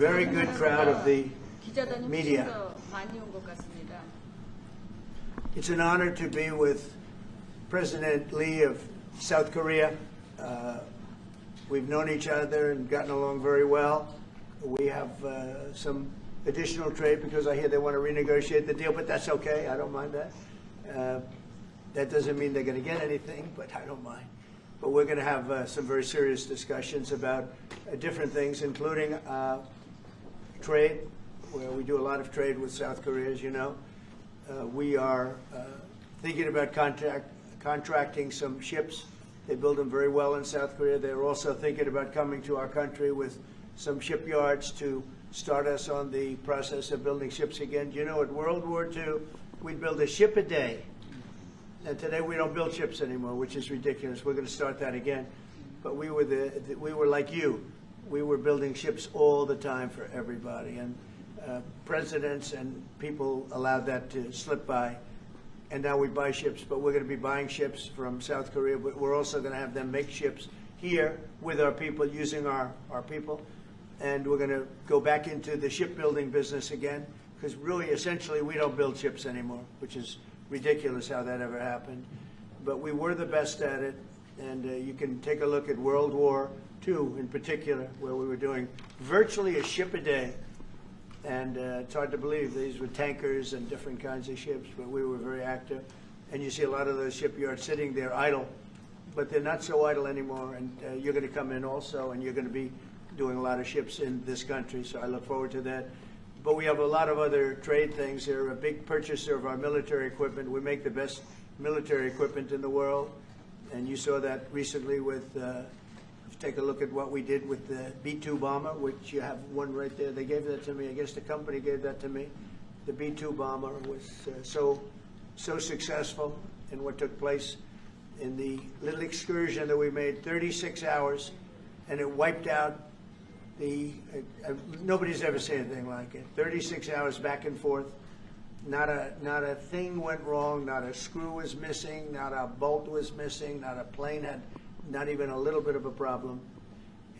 very good crowd of the media. It's an honor to be with President Lee of South Korea. We've known each other and gotten along very well. We have some additional trade because I hear they want to renegotiate the deal, but that's okay. I don't mind that. That doesn't mean they're going to get anything, but I don't mind. But we're going to have some very serious discussions about different things, including trade, where we do a lot of trade with South Korea, as you know. We are thinking about contracting some ships. They build them very well in South Korea. They're also thinking about coming to our country with some shipyards to start us on the process of building ships again. You know, at World War II, we'd build a ship a day. And today we don't build ships anymore, which is ridiculous. We're going to start that again. But we were like you. We were building ships all the time for everybody. And presidents and people allowed that to slip by. And now we buy ships, but we're going to be buying ships from South Korea, but we're also going to have them make ships here with our people, using our people. And we're going to go back into the shipbuilding business again, because really, essentially, we don't build ships anymore, which is ridiculous how that ever happened. But we were the best at it, and you can take a look at World War II in particular, where we were doing virtually a ship a day. And it's hard to believe these were tankers and different kinds of ships, but we were very active. And you see a lot of those shipyards sitting there idle, but they're not so idle anymore. And you're going to come in also, and you're going to be doing a lot of ships in this country, so I look forward to that. But we have a lot of other trade things. They're a big purchaser of our military equipment. We make the best military equipment in the world, and you saw that recently with take a look at what we did with the B-2 bomber, which you have one right there. They gave that to me. I guess the company gave that to me. The B-2 bomber was so successful in what took place in the little excursion that we made, 36 hours, and it wiped out nobody's ever seen anything like it. 36 hours back and forth. Not a thing went wrong. Not a screw was missing. Not a bolt was missing. Not a plane had not even a little bit of a problem.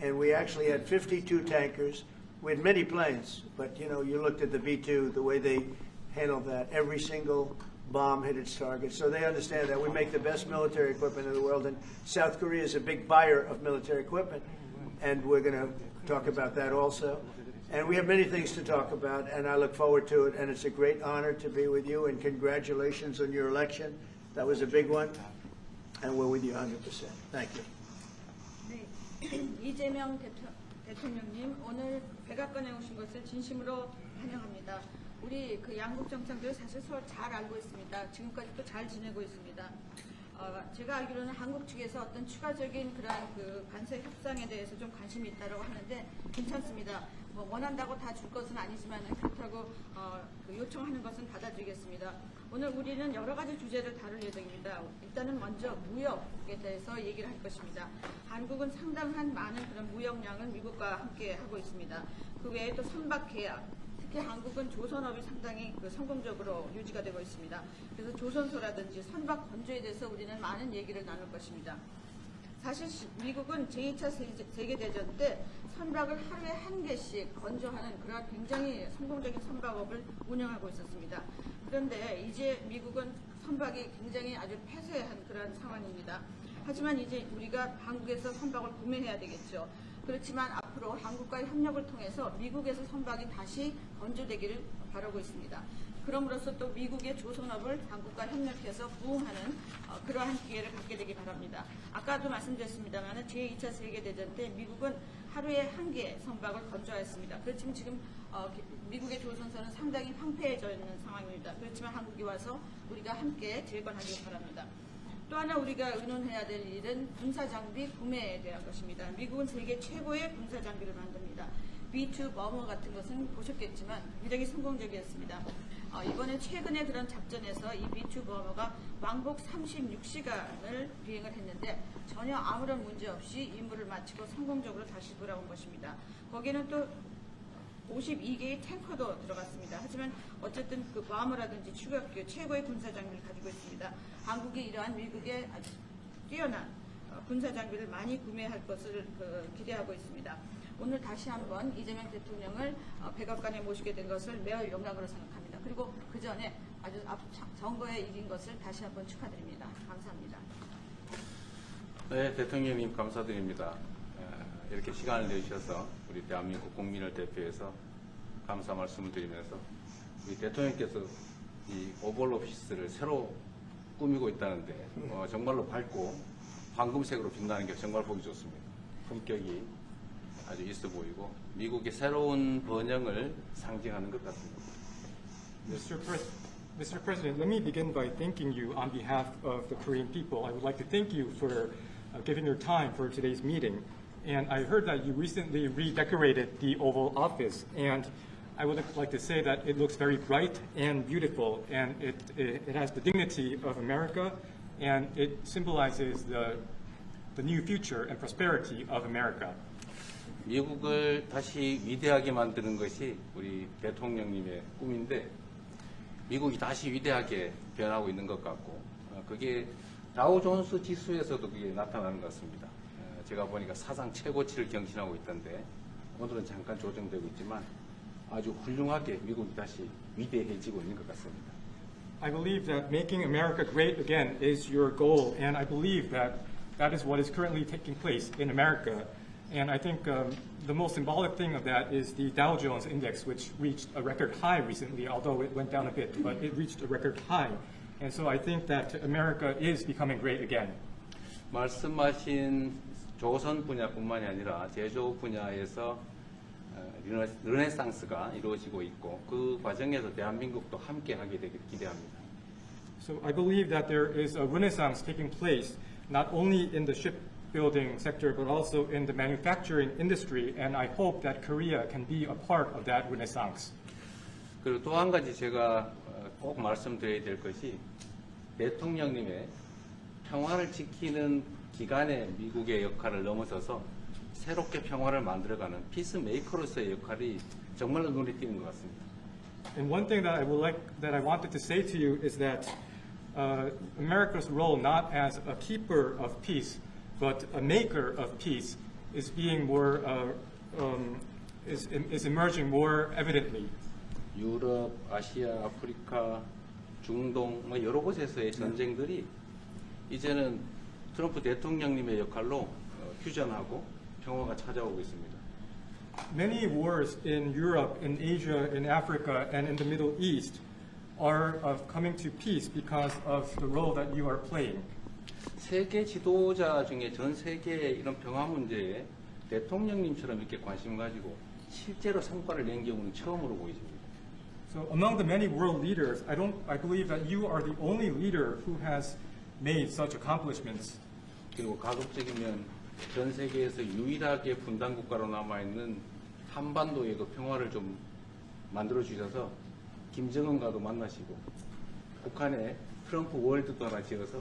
And we actually had 52 tankers. We had many planes, but you know, you looked at the B-2, the way they handled that. Every single bomb hit its target. So they understand that. We make the best military equipment in the world, and South Korea is a big buyer of military equipment. And we're going to talk about that also. And we have many things to talk about, and I look forward to it. And it's a great honor to be with you, and congratulations on your election. That was a big one. And we're with you 100%. Thank you. 네, 이재명 대통령님, 오늘 백악관에 오신 것을 진심으로 환영합니다. 우리 그 양국 정상들 사실 서로 잘 알고 있습니다. 지금까지도 잘 지내고 있습니다. 제가 알기로는 한국 측에서 어떤 추가적인 그러한 그 관세 협상에 대해서 좀 관심이 있다고 하는데 괜찮습니다. 뭐 원한다고 다 줄 것은 아니지만 그렇다고 그 요청하는 것은 받아들이겠습니다. 오늘 우리는 여러 가지 주제를 다룰 예정입니다. 일단은 먼저 무역에 대해서 얘기를 할 것입니다. 한국은 상당한 많은 그런 무역량을 미국과 함께 하고 있습니다. 그 외에 또 선박 계약, 특히 한국은 조선업이 상당히 성공적으로 유지가 되고 있습니다. 그래서 조선소라든지 선박 건조에 대해서 우리는 많은 얘기를 나눌 것입니다. 사실 미국은 제2차 세계대전 때 선박을 하루에 한 개씩 건조하는 그런 굉장히 성공적인 선박업을 운영하고 있었습니다. 그런데 이제 미국은 선박이 굉장히 아주 폐쇄한 그런 상황입니다. 하지만 이제 우리가 한국에서 선박을 구매해야 되겠죠. 그렇지만 앞으로 한국과의 협력을 통해서 미국에서 선박이 다시 건조되기를 바라고 있습니다. 그럼으로써 또 미국의 조선업을 한국과 협력해서 부흥하는 그러한 기회를 갖게 되기 바랍니다. 아까도 말씀드렸습니다만 제2차 세계대전 때 미국은 하루에 한 개 선박을 건조하였습니다. 그렇지만 지금 미국의 조선소는 상당히 황폐해져 있는 상황입니다. 그렇지만 한국이 와서 우리가 함께 재건하기 바랍니다. 또 하나 우리가 의논해야 될 일은 군사장비 구매에 대한 것입니다. 미국은 세계 최고의 군사장비를 만듭니다. B-2 버머 같은 것은 보셨겠지만 굉장히 성공적이었습니다. 이번에 최근에 그런 작전에서 이 B-2 버머가 왕복 36시간을 비행을 했는데 전혀 아무런 문제 없이 임무를 마치고 성공적으로 다시 돌아온 것입니다. 거기에는 또 52개의 탱커도 들어갔습니다. 하지만 어쨌든 그 버머라든지 추격기 최고의 군사장비를 가지고 있습니다. 한국이 이러한 미국의 아주 뛰어난 군사장비를 많이 구매할 것을 기대하고 있습니다. 오늘 다시 한번 이재명 대통령을 백악관에 모시게 된 것을 매우 영광으로 생각합니다. 그리고 그 전에 아주 선거에 이긴 것을 다시 한번 축하드립니다. 감사합니다. 네, 대통령님 감사드립니다. 이렇게 시간을 내주셔서 우리 대한민국 국민을 대표해서 감사 말씀을 드리면서 우리 대통령께서 이 오벌 오피스를 새로 꾸미고 있다는데 정말로 밝고 황금색으로 빛나는 게 정말 보기 좋습니다. 품격이 아주 있어 보이고 미국의 새로운 번영을 상징하는 것 같습니다. Mr. President, let me begin by thanking you on behalf of the Korean people. I would like to thank you for giving your time for today's meeting. And I heard that you recently redecorated the Oval Office, and I would like to say that it looks very bright and beautiful, and it has the dignity of America, and it symbolizes the new future and prosperity of America. 미국을 다시 위대하게 만드는 것이 우리 대통령님의 꿈인데 미국이 다시 위대하게 변하고 있는 것 같고 그게 다우존스 지수에서도 그게 나타나는 것 같습니다. 제가 보니까 사상 최고치를 경신하고 있던데 오늘은 잠깐 조정되고 있지만 아주 훌륭하게 미국이 다시 위대해지고 있는 것 같습니다. I believe that making America great again is your goal, and I believe that that is what is currently taking place in America. And I think the most symbolic thing of that is the Dow Jones Index, which reached a record high recently, although it went down a bit, but it reached a record high. And so I think that America is becoming great again. 말씀하신 조선 분야뿐만이 아니라 제조 분야에서 르네상스가 이루어지고 있고 그 과정에서 대한민국도 함께 하게 되길 기대합니다. So I believe that there is a renaissance taking place not only in the shipbuilding sector but also in the manufacturing industry, and I hope that Korea can be a part of that renaissance. 그리고 또 한 가지 제가 꼭 말씀드려야 될 것이 대통령님의 평화를 지키는 기간의 미국의 역할을 넘어서서 새롭게 평화를 만들어가는 피스메이커로서의 역할이 정말로 눈에 띄는 것 같습니다. And one thing that I wanted to say to you is that America's role not as a keeper of peace, but a maker of peace, is being more is emerging more evidently. 유럽, 아시아, 아프리카, 중동 여러 곳에서의 전쟁들이 이제는 트럼프 대통령님의 역할로 휴전하고 평화가 찾아오고 있습니다. Many wars in Europe, in Asia, in Africa, and in the Middle East are coming to peace because of the role that you are playing. 세계 지도자 중에 전 세계의 이런 평화 문제에 대통령님처럼 이렇게 관심 가지고 실제로 성과를 낸 경우는 처음으로 보이십니다. So among the many world leaders, I believe that you are the only leader who has made such accomplishments. 그리고 가급적이면 전 세계에서 유일하게 분단 국가로 남아있는 한반도의 그 평화를 좀 만들어 주셔서 김정은과도 만나시고 북한에 트럼프 월드도 하나 지어서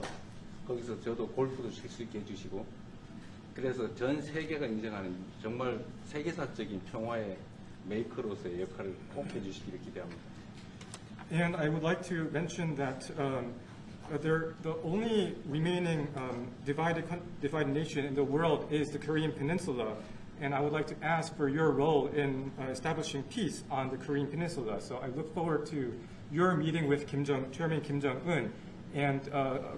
거기서 저도 골프도 칠 수 있게 해주시고 그래서 전 세계가 인정하는 정말 세계사적인 평화의 메이커로서의 역할을 꼭 해주시기를 기대합니다. And I would like to mention that the only remaining divided nation in the world is the Korean Peninsula, and I would like to ask for your role in establishing peace on the Korean Peninsula. So I look forward to your meeting with Chairman Kim Jong-un and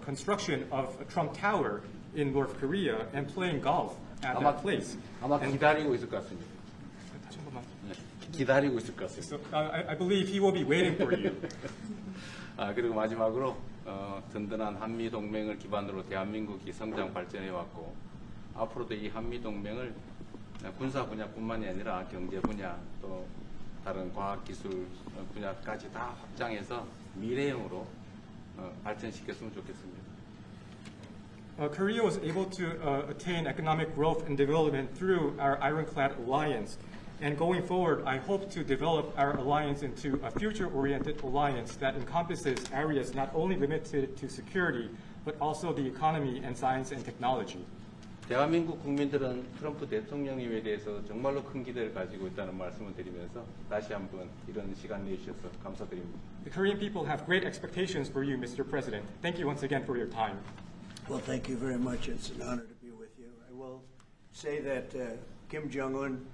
construction of a Trump Tower in North Korea and playing golf at that place. 아마 기다리고 있을 것 같습니다. 기다리고 있을 것 같습니다. So I believe he will be waiting for you. 그리고 마지막으로 든든한 한미 동맹을 기반으로 대한민국이 성장 발전해 왔고 앞으로도 이 한미 동맹을 군사 분야뿐만이 아니라 경제 분야 또 다른 과학 기술 분야까지 다 확장해서 미래형으로 발전시켰으면 좋겠습니다. Korea was able to attain economic growth and development through our ironclad alliance. And going forward, I hope to develop our alliance into a future-oriented alliance that encompasses areas not only limited to security, but also the economy and science and technology. 대한민국 국민들은 트럼프 대통령님에 대해서 정말로 큰 기대를 가지고 있다는 말씀을 드리면서 다시 한번 이런 시간 내주셔서 감사드립니다. The Korean people have great expectations for you, Mr. President. Thank you once again for your time. Well, thank you very much. It's an honor to be with you. I will say that Kim Jong-un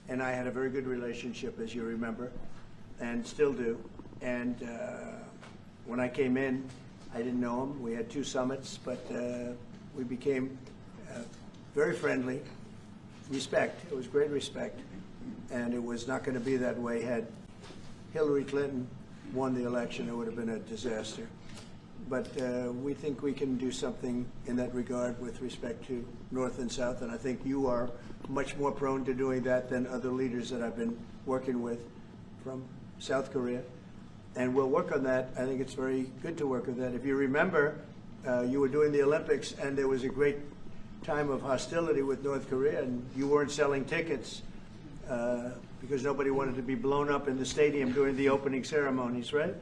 and I had a very good relationship, as you remember, and still do. And when I came in, I didn't know him. We had 2 summits, but we became very friendly. Respect. It was great respect. And it was not going to be that way had Hillary Clinton won the election. It would have been a disaster. But we think we can do something in that regard with respect to North and South, and I think you are much more prone to doing that than other leaders that I've been working with from South Korea. And we'll work on that. I think it's very good to work on that. If you remember, you were doing the Olympics, and there was a great time of hostility with North Korea, and you weren't selling tickets because nobody wanted to be blown up in the stadium during the opening ceremonies, right?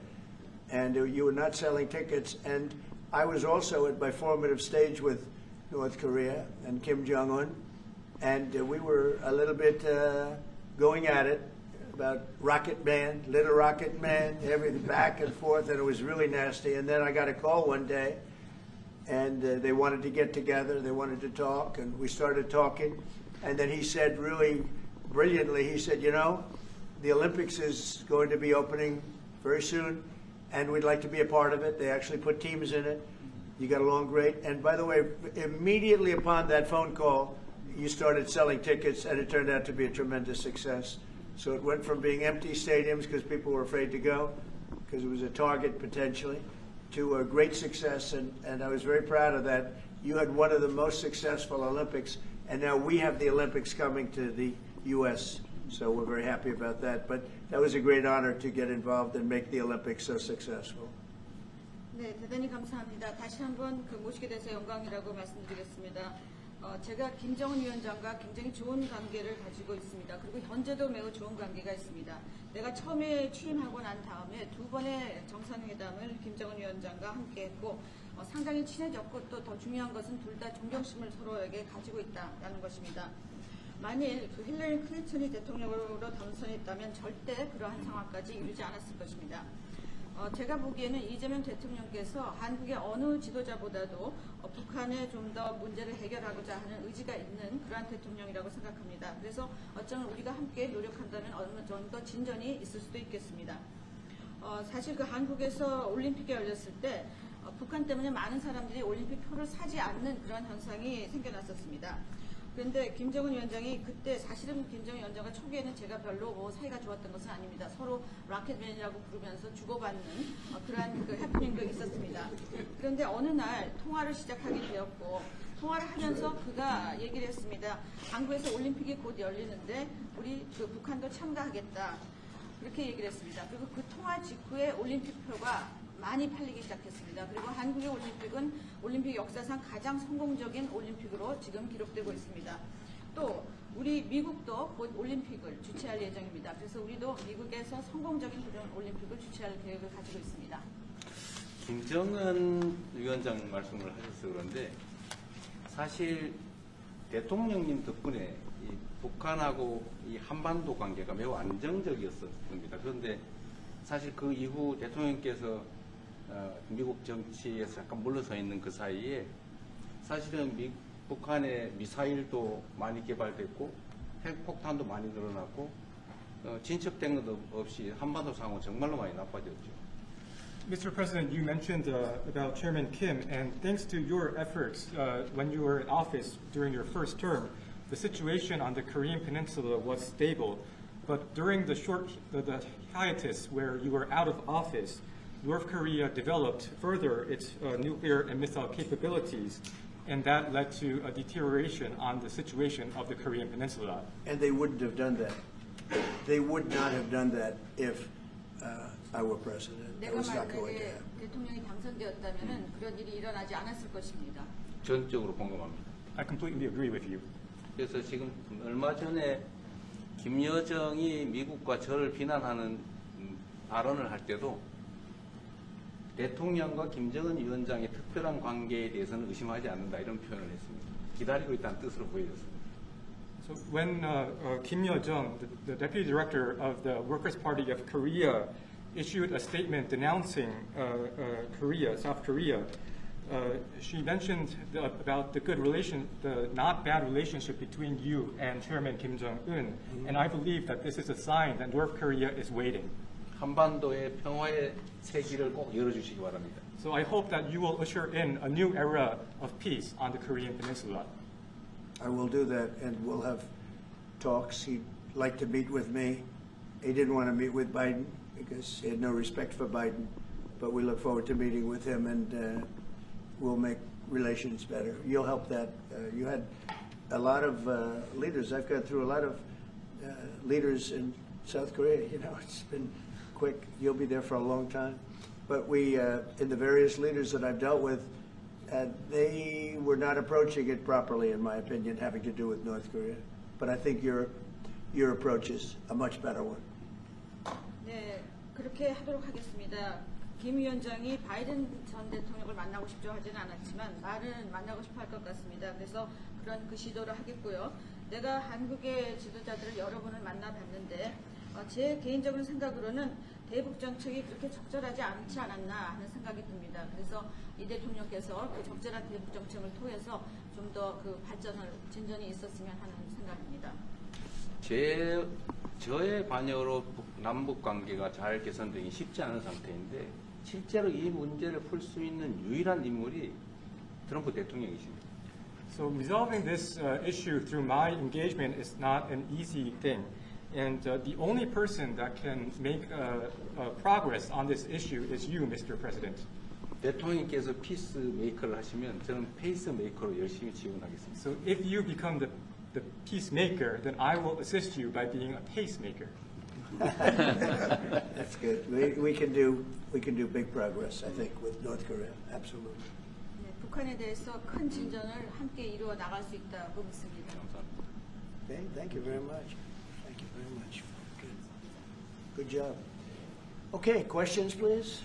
And you were not selling tickets. And I was also at my formative stage with North Korea and Kim Jong-un, and we were a little bit going at it about Rocket Man, Little Rocket Man, everything back and forth, and it was really nasty. And then I got a call one day, and they wanted to get together, they wanted to talk, and we started talking. And then he said really brilliantly, he said, you know, the Olympics is going to be opening very soon, and we'd like to be a part of it. They actually put teams in it. You got along great. And by the way, immediately upon that phone call, you started selling tickets, and it turned out to be a tremendous success. So it went from being empty stadiums because people were afraid to go, because it was a target potentially, to a great success. And I was very proud of that. You had one of the most successful Olympics, and now we have the Olympics coming to the U.S., so we're very happy about that. But that was a great honor to get involved and make the Olympics so successful. 네, 대단히 감사합니다. 다시 한번 모시게 돼서 영광이라고 말씀드리겠습니다. 제가 김정은 위원장과 굉장히 좋은 관계를 가지고 있습니다. 그리고 현재도 매우 좋은 관계가 있습니다. 내가 처음에 취임하고 난 다음에 2번의 정상회담을 김정은 위원장과 함께 했고 상당히 친해졌고 또 더 중요한 것은 둘 다 존경심을 서로에게 가지고 있다는 것입니다. 만일 힐러리 클린턴이 대통령으로 당선했다면 절대 그러한 상황까지 이루지 않았을 것입니다. 제가 보기에는 이재명 대통령께서 한국의 어느 지도자보다도 북한에 좀 더 문제를 해결하고자 하는 의지가 있는 그러한 대통령이라고 생각합니다. 그래서 어쩌면 우리가 함께 노력한다면 어느 정도 진전이 있을 수도 있겠습니다. 사실 그 한국에서 올림픽이 열렸을 때 북한 때문에 많은 사람들이 올림픽 표를 사지 않는 그런 현상이 생겨났었습니다. 그런데 김정은 위원장이 그때 사실은 김정은 위원장과 초기에는 제가 별로 사이가 좋았던 것은 아닙니다. 서로 라켓맨이라고 부르면서 주고받는 그러한 그 해프닝도 있었습니다. 그런데 어느 날 통화를 시작하게 되었고 통화를 하면서 그가 얘기를 했습니다. 한국에서 올림픽이 곧 열리는데 우리 그 북한도 참가하겠다. 그렇게 얘기를 했습니다. 그리고 그 통화 직후에 올림픽표가 많이 팔리기 시작했습니다. 그리고 한국의 올림픽은 올림픽 역사상 가장 성공적인 올림픽으로 지금 기록되고 있습니다. 또 우리 미국도 곧 올림픽을 주최할 예정입니다. 그래서 우리도 미국에서 성공적인 그런 올림픽을 주최할 계획을 가지고 있습니다. 김정은 위원장 말씀을 하셔서 그런데 사실 대통령님 덕분에 이 북한하고 이 한반도 관계가 매우 안정적이었습니다. 그런데 사실 그 이후 대통령께서 미국 정치에서 약간 물러서 있는 그 사이에 사실은 북한의 미사일도 많이 개발됐고 핵폭탄도 많이 늘어났고 진척된 것 없이 한반도 상황은 정말로 많이 나빠졌죠. Mr. President, you mentioned about Chairman Kim, and thanks to your efforts when you were in office during your first term, the situation on the Korean Peninsula was stable. But during the hiatus where you were out of office, North Korea developed further its nuclear and missile capabilities, and that led to a deterioration on the situation of the Korean Peninsula. And they wouldn't have done that. They would not have done that if I were president. That was not going to 만약에 happen. 대통령이 당선되었다면 그런 일이 일어나지 않았을 것입니다. 전적으로 공감합니다. I completely agree with you. 그래서 지금 얼마 전에 김여정이 미국과 저를 비난하는 발언을 할 때도 대통령과 김정은 위원장의 특별한 관계에 대해서는 의심하지 않는다 이런 표현을 했습니다. 기다리고 있다는 뜻으로 보여졌습니다. So when Kim Yo-jong, the deputy director of the Workers' Party of Korea, issued a statement denouncing South Korea, she mentioned about the good relation, the not bad relationship between you and Chairman Kim Jong-un, and I believe that this is a sign that North Korea is waiting. 한반도의 평화의 새 길을 꼭 열어주시기 바랍니다. So I hope that you will usher in a new era of peace on the Korean Peninsula. I will do that, and we'll have talks. He'd like to meet with me. He didn't want to meet with Biden because he had no respect for Biden, but we look forward to meeting with him, and we'll make relations better. You'll help that. You had a lot of leaders. I've gone through a lot of leaders in South Korea. You know, it's been quick. You'll be there for a long time. But we, in the various leaders that I've dealt with, they were not approaching it properly, in my opinion, having to do with North Korea. But I think your approach is a much better one. 네, 그렇게 하도록 하겠습니다. 김 위원장이 바이든 전 대통령을 만나고 싶죠 하지는 않았지만 말은 만나고 싶어 할 것 같습니다. 그래서 그런 그 시도를 하겠고요. 내가 한국의 지도자들을 여러 번을 만나봤는데 제 개인적인 생각으로는 대북 정책이 그렇게 적절하지 않지 않았나 하는 생각이 듭니다. 그래서 이 대통령께서 그 적절한 대북 정책을 통해서 좀 더 그 진전이 있었으면 하는 생각입니다. 저의 관여로 남북 관계가 잘 개선되기 쉽지 않은 상태인데 실제로 이 문제를 풀 수 있는 유일한 인물이 트럼프 대통령이십니다. So resolving this issue through my engagement is not an easy thing. And the only person that can make progress on this issue is you, Mr. President. 대통령께서 피스 메이커를 하시면 저는 페이스 메이커로 열심히 지원하겠습니다. So if you become the peacemaker, then I will assist you by being a pacemaker. That's good. We can do big progress, I think, with North Korea. Absolutely. 네, 북한에 대해서 큰 진전을 함께 이루어 나갈 수 있다고 믿습니다. 감사합니다. Okay, thank you very much. Thank you very much. Good job. Okay, questions, please?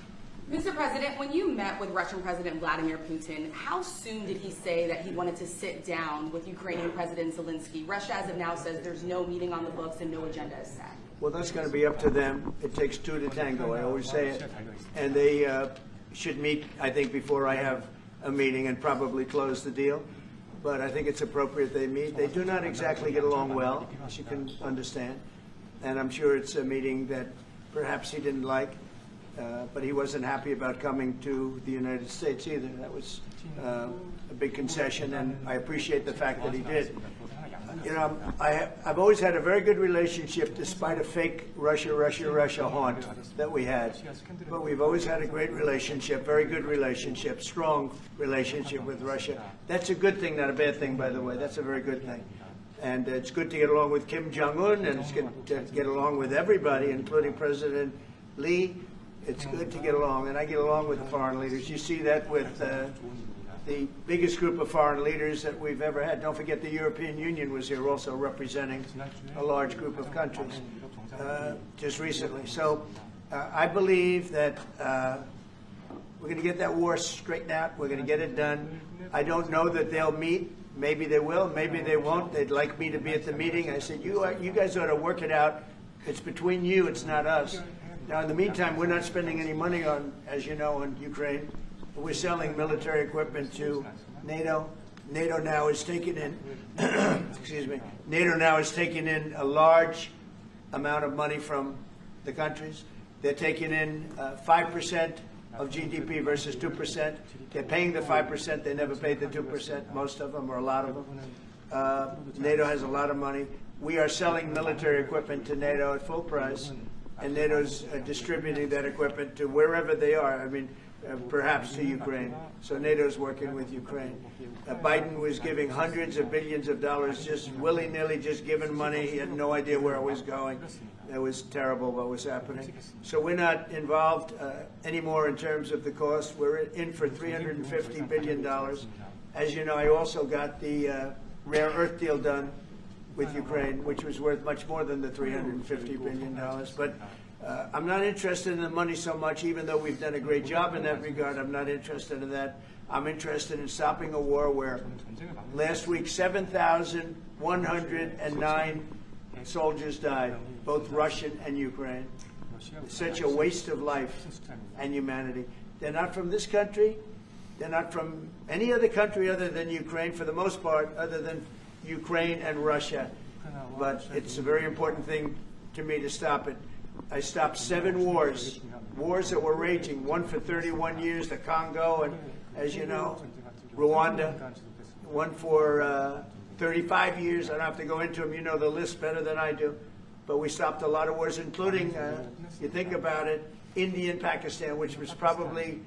Mr. President, when you met with Russian President Vladimir Putin, how soon did he say that he wanted to sit down with Ukrainian President Zelensky? Russia, as of now, says there's no meeting on the books and no agenda is set. Well, that's going to be up to them. It takes two to tango, I always say it. And they should meet, I think, before I have a meeting and probably close the deal. But I think it's appropriate they meet. They do not exactly get along well, as you can understand. And I'm sure it's a meeting that perhaps he didn't like. But he wasn't happy about coming to the United States either. That was a big concession, and I appreciate the fact that he did. You know, I've always had a very good relationship, despite a fake Russia haunt that we had. But we've always had a great relationship, very good relationship, strong relationship with Russia. That's a good thing, not a bad thing, by the way. That's a very good thing. And it's good to get along with Kim Jong-un, and it's good to get along with everybody, including President Lee. It's good to get along, and I get along with the foreign leaders. You see that with the biggest group of foreign leaders that we've ever had. Don't forget the European Union was here also representing a large group of countries just recently. So I believe that we're going to get that war straightened out. We're going to get it done. I don't know that they'll meet. Maybe they will. Maybe they won't. They'd like me to be at the meeting. I said, you guys ought to work it out. It's between you. It's not us. Now, in the meantime, we're not spending any money on, as you know, on Ukraine. We're selling military equipment to NATO. NATO now is taking in, excuse me, NATO now is taking in a large amount of money from the countries. They're taking in 5% of GDP versus 2%. They're paying the 5%. They never paid the 2%, most of them, or a lot of them. NATO has a lot of money. We are selling military equipment to NATO at full price. And NATO's distributing that equipment to wherever they are, I mean, perhaps to Ukraine. So NATO's working with Ukraine. Biden was giving hundreds of billions of dollars, just willy-nilly, just giving money. He had no idea where it was going. It was terrible what was happening. So we're not involved anymore in terms of the cost. We're in for $350 billion. As you know, I also got the rare earth deal done with Ukraine, which was worth much more than the $350 billion. But I'm not interested in the money so much, even though we've done a great job in that regard. I'm not interested in that. I'm interested in stopping a war where last week 7,109 soldiers died, both Russian and Ukraine. It's such a waste of life and humanity. They're not from this country. They're not from any other country other than Ukraine, for the most part, other than Ukraine and Russia. But it's a very important thing to me to stop it. I stopped 7 wars that were raging, one for 31 years, the Congo, and as you know, Rwanda, one for 35 years. I don't have to go into them. You know the list better than I do. But we stopped a lot of wars, including, you think about it, India and Pakistan, which was probably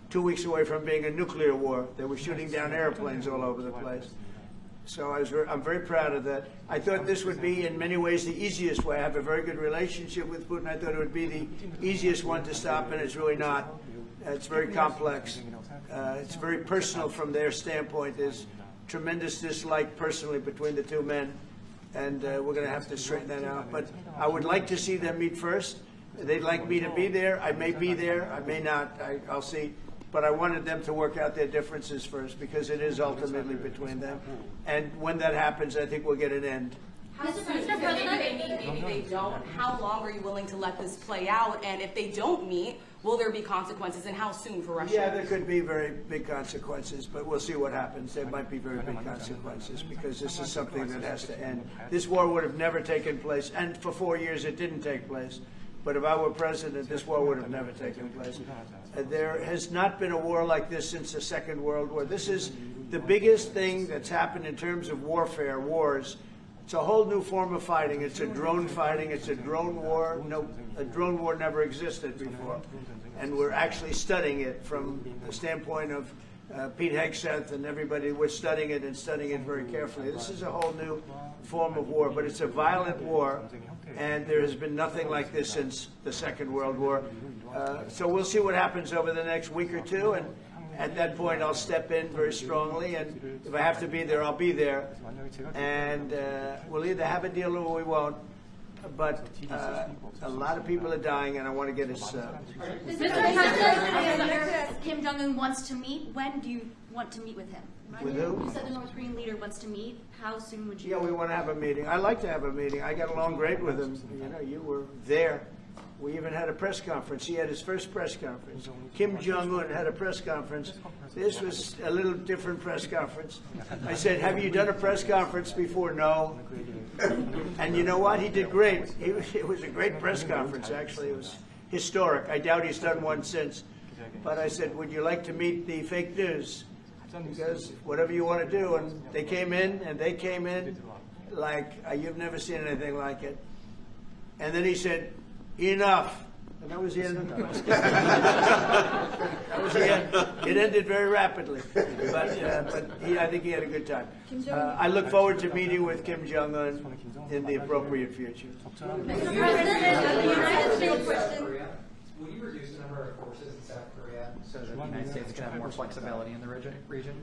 2 weeks away from being a nuclear war. They were shooting down airplanes all over the place. So I'm very proud of that. I thought this would be, in many ways, the easiest way. I have a very good relationship with Putin. I thought it would be the easiest one to stop, and it's really not. It's very complex. It's very personal from their standpoint. There's tremendous dislike personally between the two men, and we're going to have to straighten that out. But I would like to see them meet first. They'd like me to be there. I may be there. I may not. I'll see. But I wanted them to work out their differences first, because it is ultimately between them. And when that happens, I think we'll get an end. Mr. President, maybe they don't. How long are you willing to let this play out? And if they don't meet, will there be consequences? And how soon for Russia? Yeah, there could be very big consequences, but we'll see what happens. There might be very big consequences, because this is something that has to end. This war would have never taken place, and for 4 years it didn't take place. But if I were president, this war would have never taken place. There has not been a war like this since the Second World War. This is the biggest thing that's happened in terms of warfare, wars. It's a whole new form of fighting. It's a drone fighting. It's a drone war. No, a drone war never existed before. And we're actually studying it from the standpoint of Pete Hegseth and everybody. We're studying it and studying it very carefully. This is a whole new form of war, but it's a violent war, and there has been nothing like this since the Second World War. So we'll see what happens over the next week or two, and at that point I'll step in very strongly, and if I have to be there, I'll be there. And we'll either have a deal or we won't. But a lot of people are dying, and I want to get us... Mr. President, Kim Jong-un wants to meet. When do you want to meet with him? With who? You said the North Korean leader wants to meet. How soon would you? Yeah, we want to have a meeting. I like to have a meeting. I got along great with him. You know, you were there. We even had a press conference. He had his first press conference. Kim Jong-un had a press conference. This was a little different press conference. I said, have you done a press conference before? No. And you know what? He did great. It was a great press conference, actually. It was historic. I doubt he's done one since. But I said, would you like to meet the fake news? Because whatever you want to do. And they came in, like you've never seen anything like it. And then he said, enough. And that was the end of the press conference. That was the end. It ended very rapidly. But I think he had a good time. I look forward to meeting with Kim Jong-un in the appropriate future. Mr. President, the United States Korea. Will you reduce the number of forces in South Korea so that the United States can have more flexibility in the region?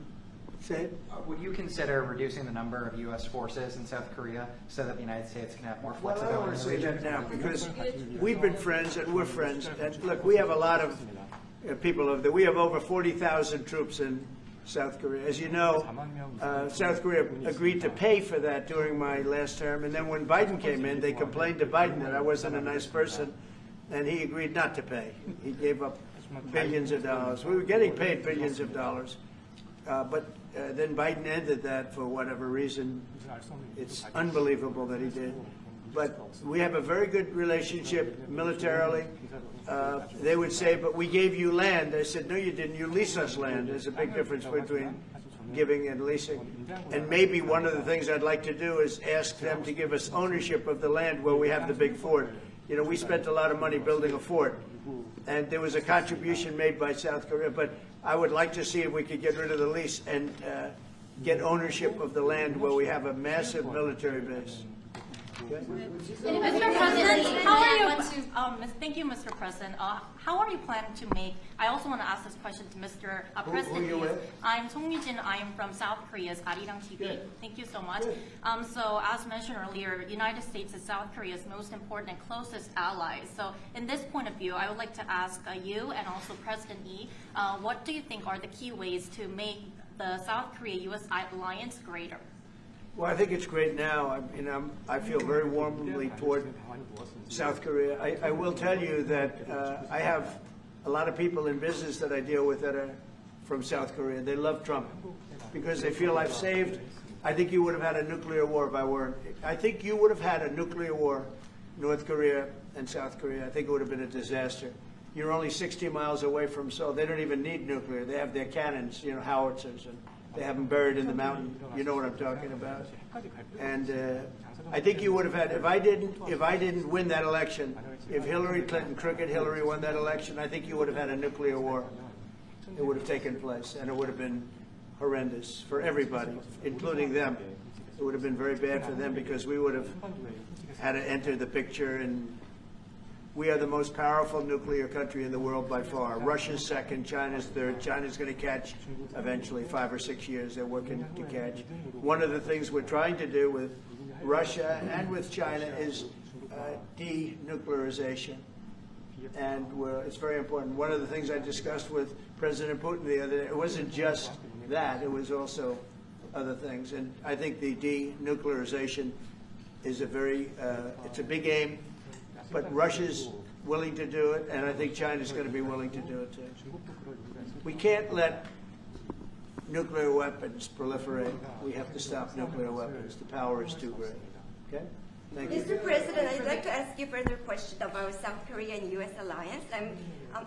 Say it. Would you consider reducing the number of U.S. forces in South Korea so that the United States can have more Well, I don't flexibility want to in the say region? that now, because we've been friends and we're friends. And look, we have a lot of people over there. We have over 40,000 troops in South Korea. As you know, South Korea agreed to pay for that during my last term. And then when Biden came in, they complained to Biden that I wasn't a nice person, and he agreed not to pay. He gave up billions of dollars. We were getting paid billions of dollars. But then Biden ended that for whatever reason. It's unbelievable that he did. But we have a very good relationship militarily. They would say, but we gave you land. I said, no, you didn't. You lease us land. There's a big difference between giving and leasing. And maybe one of the things I'd like to do is ask them to give us ownership of the land where we have the big fort. You know, we spent a lot of money building a fort, and there was a contribution made by South Korea, but I would like to see if we could get rid of the lease and get ownership of the land where we have a massive military base. Okay? Mr. President, how are you? Thank you, Mr. President. How are you planning to make? I also want to ask this question to Mr. President. Who are you with? I'm Song Mi-jin. I am from South Korea's Arirang TV. Good. Thank you so much. Good. So, as mentioned earlier, United States is South Korea's most important and closest ally. So, in this point of view, I would like to ask you and also President Lee, what do you think are the key ways to make the South Korea-U.S. alliance greater? Well, I think it's great now. I feel very warmly toward South Korea. I will tell you that I have a lot of people in business that I deal with that are from South Korea. They love Trump because they feel I've saved. I think you would have had a nuclear war if I weren't. I think you would have had a nuclear war, North Korea and South Korea. I think it would have been a disaster. You're only 60 miles away from Seoul. They don't even need nuclear. They have their cannons, howitzers, and they have them buried in the mountain. You know what I'm talking about. And I think you would have had, if I didn't win that election, if Hillary Clinton, crooked Hillary, won that election, I think you would have had a nuclear war. It would have taken place, and it would have been horrendous for everybody, including them. It would have been very bad for them because we would have had to enter the picture, and we are the most powerful nuclear country in the world by far. Russia's second, China's third. China's going to catch eventually, 5 or 6 years. They're working to catch. One of the things we're trying to do with Russia and with China is denuclearization. And it's very important. One of the things I discussed with President Putin the other day, it wasn't just that, it was also other things. And I think the denuclearization is it's a big aim, but Russia's willing to do it, and I think China's going to be willing to do it too. We can't let nuclear weapons proliferate. We have to stop nuclear weapons. The power is too great. Okay? Thank you. Mr. President, I'd like to ask you further question about South Korea and U.S. alliance. I'm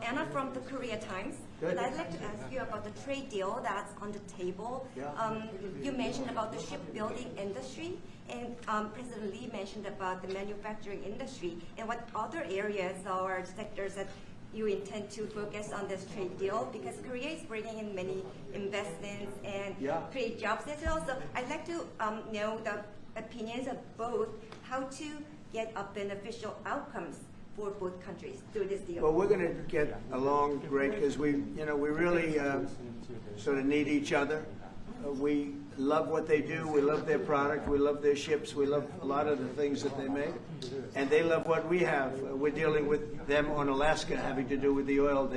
Anna from the Korea Times. Good. And I'd like to ask you about the trade deal that's on the table. Yeah. You mentioned about the shipbuilding industry, and President Lee mentioned about the manufacturing industry. And what other areas or sectors that you intend to focus on this trade deal? Because Korea is bringing in many investments and create jobs as well. So I'd like to know the opinions of both, how to get a beneficial outcomes for both countries through this deal. Well, we're going to get along great because we really sort of need each other. We love what they do. We love their product. We love their ships. We love a lot of the things that they make. And they love what we have. We're dealing with them on Alaska having to do with the oil.